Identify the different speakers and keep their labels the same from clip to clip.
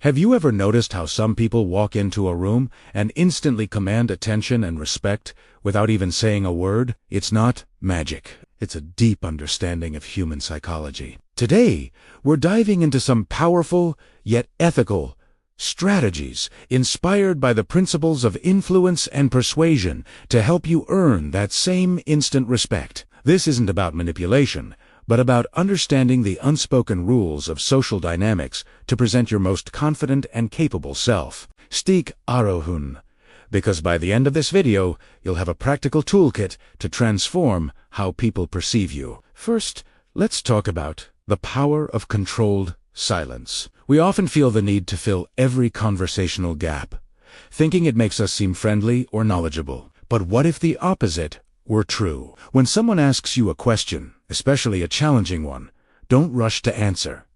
Speaker 1: Have you ever noticed how some people walk into a room and instantly command attention and respect without even saying a word? It's not magic. It's a deep understanding of human psychology. Today, we're diving into some powerful, yet ethical, strategies inspired by the principles of influence and persuasion to help you earn that same instant respect. This isn't about manipulation, but about understanding the unspoken rules of social dynamics to present your most confident and capable self. Stick around, because by the end of this video, you'll have a practical toolkit to transform how people perceive you. First, let's talk about the power of controlled silence. We often feel the need to fill every conversational gap, thinking it makes us seem friendly or knowledgeable. But what if the opposite were true? When someone asks you a question, especially a challenging one, don't rush to answer.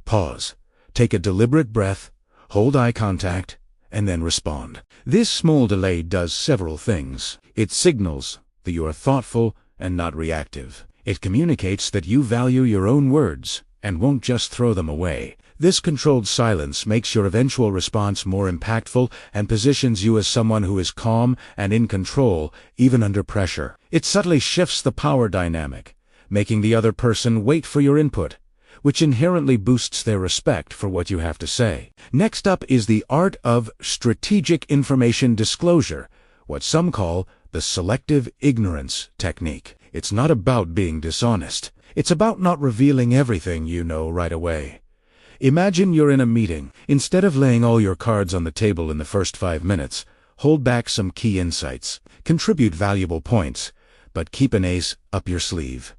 Speaker 1: Pause, take a deliberate breath, hold eye contact, and then respond. This small delay does several things. It signals that you are thoughtful and not reactive. It communicates that you value your own words and won't just throw them away. This controlled silence makes your eventual response more impactful and positions you as someone who is calm and in control, even under pressure. It subtly shifts the power dynamic, making the other person wait for your input, which inherently boosts their respect for what you have to say. Next up is the art of strategic information disclosure, what some call the selective ignorance technique. It's not about being dishonest. It's about not revealing everything you know right away. Imagine you're in a meeting. Instead of laying all your cards on the table in the first 5 minutes, hold back some key insights, contribute valuable points, but keep an ace up your sleeve.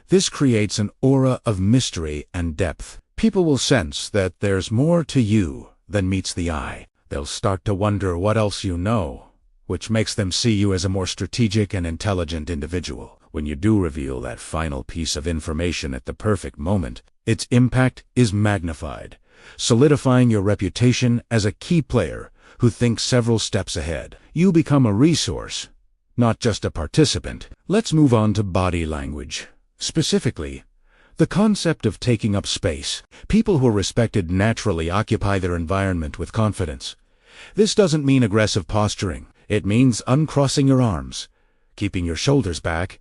Speaker 1: This creates an aura of mystery and depth. People will sense that there's more to you than meets the eye. They'll start to wonder what else you know, which makes them see you as a more strategic and intelligent individual. When you do reveal that final piece of information at the perfect moment, its impact is magnified, solidifying your reputation as a key player who thinks several steps ahead. You become a resource, not just a participant. Let's move on to body language. Specifically, the concept of taking up space. People who are respected naturally occupy their environment with confidence. This doesn't mean aggressive posturing. It means uncrossing your arms, keeping your shoulders back,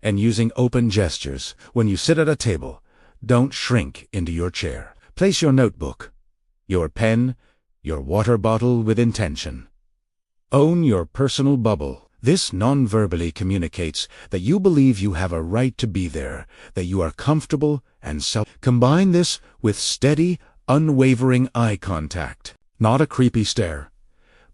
Speaker 1: and using open gestures. When you sit at a table, don't shrink into your chair. Place your notebook, your pen, your water bottle with intention. Own your personal bubble. This non-verbally communicates that you believe you have a right to be there, that you are comfortable and Combine this with steady, unwavering eye contact. Not a creepy stare,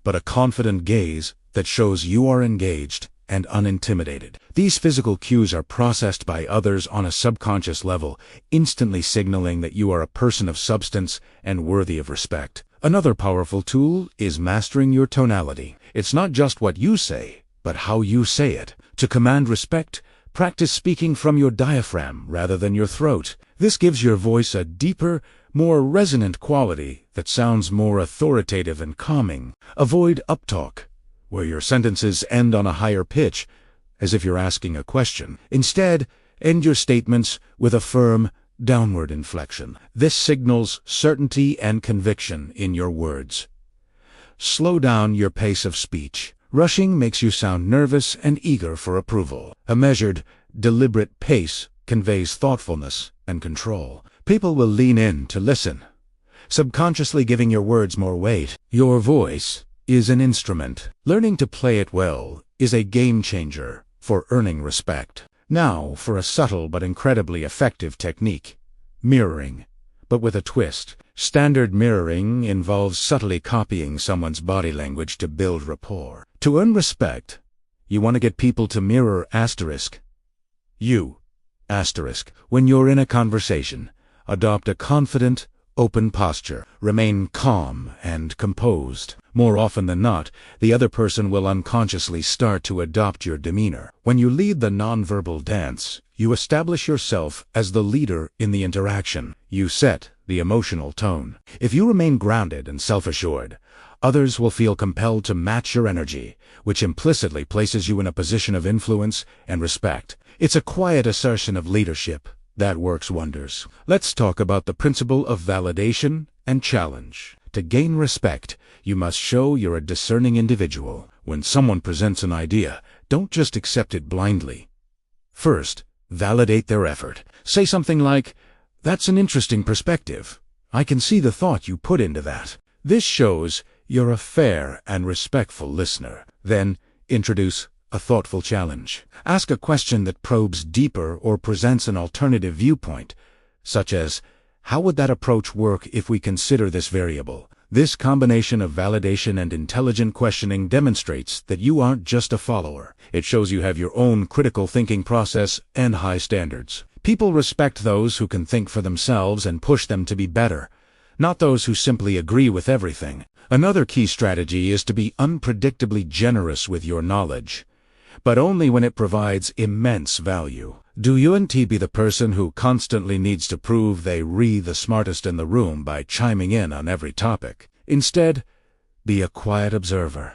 Speaker 1: but a confident gaze that shows you are engaged and unintimidated. These physical cues are processed by others on a subconscious level, instantly signaling that you are a person of substance and worthy of respect. Another powerful tool is mastering your tonality. It's not just what you say, but how you say it. To command respect, practice speaking from your diaphragm rather than your throat. This gives your voice a deeper, more resonant quality that sounds more authoritative and calming. Avoid uptalk, where your sentences end on a higher pitch, as if you're asking a question. Instead, end your statements with a firm, downward inflection. This signals certainty and conviction in your words. Slow down your pace of speech. Rushing makes you sound nervous and eager for approval. A measured, deliberate pace conveys thoughtfulness and control. People will lean in to listen, subconsciously giving your words more weight. Your voice is an instrument. Learning to play it well is a game changer for earning respect. Now for a subtle but incredibly effective technique: mirroring, but with a twist. Standard mirroring involves subtly copying someone's body language to build rapport. To earn respect, you want to get people to mirror you. When you're in a conversation, adopt a confident, open posture. Remain calm and composed. More often than not, the other person will unconsciously start to adopt your demeanor. When you lead the nonverbal dance, you establish yourself as the leader in the interaction. You set the emotional tone. If you remain grounded and self-assured, others will feel compelled to match your energy, which implicitly places you in a position of influence and respect. It's a quiet assertion of leadership, That works wonders. Let's talk about the principle of validation and challenge. To gain respect, you must show you're a discerning individual. When someone presents an idea, don't just accept it blindly. First, validate their effort. Say something like, "That's an interesting perspective. I can see the thought you put into that." This shows you're a fair and respectful listener. Then, introduce a thoughtful challenge. Ask a question that probes deeper or presents an alternative viewpoint, such as, "How would that approach work if we consider this variable?" This combination of validation and intelligent questioning demonstrates that you aren't just a follower. It shows you have your own critical thinking process and high standards. People respect those who can think for themselves and push them to be better, not those who simply agree with everything. Another key strategy is to be unpredictably generous with your knowledge, but only when it provides immense value. Do you be the person who constantly needs to prove they the smartest in the room by chiming in on every topic. Instead, be a quiet observer.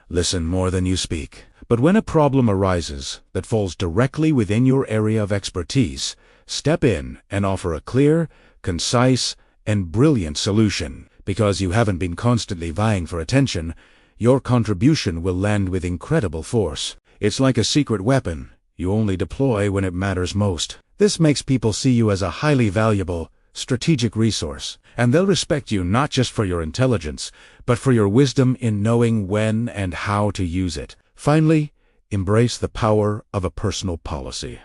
Speaker 1: Listen more than you speak. But when a problem arises that falls directly within your area of expertise, step in and offer a clear, concise, and brilliant solution. Because you haven't been constantly vying for attention, your contribution will land with incredible force. It's like a secret weapon you only deploy when it matters most. This makes people see you as a highly valuable, strategic resource, and they'll respect you not just for your intelligence, but for your wisdom in knowing when and how to use it. Finally, embrace the power of a personal policy.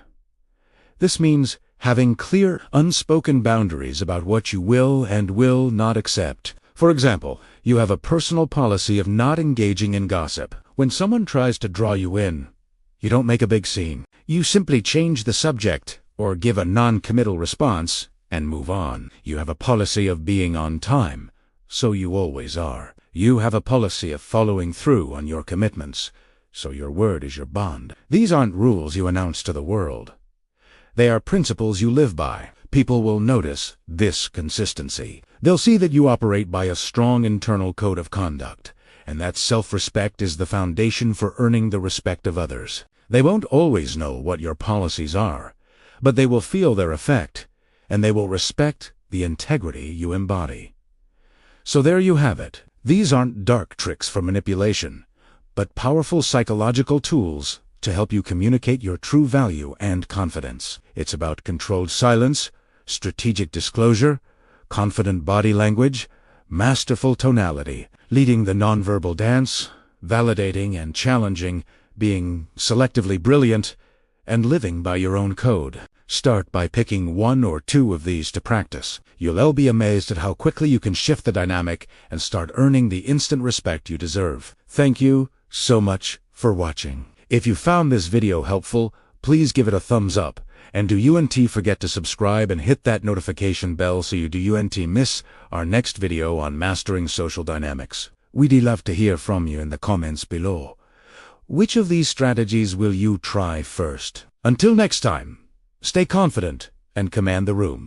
Speaker 1: This means having clear, unspoken boundaries about what you will and will not accept. For example, you have a personal policy of not engaging in gossip. When someone tries to draw you in, you don't make a big scene. You simply change the subject or give a non-committal response and move on. You have a policy of being on time, so you always are. You have a policy of following through on your commitments, so your word is your bond. These aren't rules you announce to the world. They are principles you live by. People will notice this consistency. They'll see that you operate by a strong internal code of conduct, and that self-respect is the foundation for earning the respect of others. They won't always know what your policies are, but they will feel their effect, and they will respect the integrity you embody. So there you have it. These aren't dark tricks for manipulation, but powerful psychological tools to help you communicate your true value and confidence. It's about controlled silence, strategic disclosure, confident body language, masterful tonality, leading the nonverbal dance, validating and challenging, being selectively brilliant, and living by your own code. Start by picking one or two of these to practice. You'll be amazed at how quickly you can shift the dynamic and start earning the instant respect you deserve. Thank you so much for watching. If you found this video helpful, please give it a thumbs up. And do forget to subscribe and hit that notification bell so you don't miss our next video on mastering social dynamics. We'd love to hear from you in the comments below. Which of these strategies will you try first? Until next time, stay confident and command the room.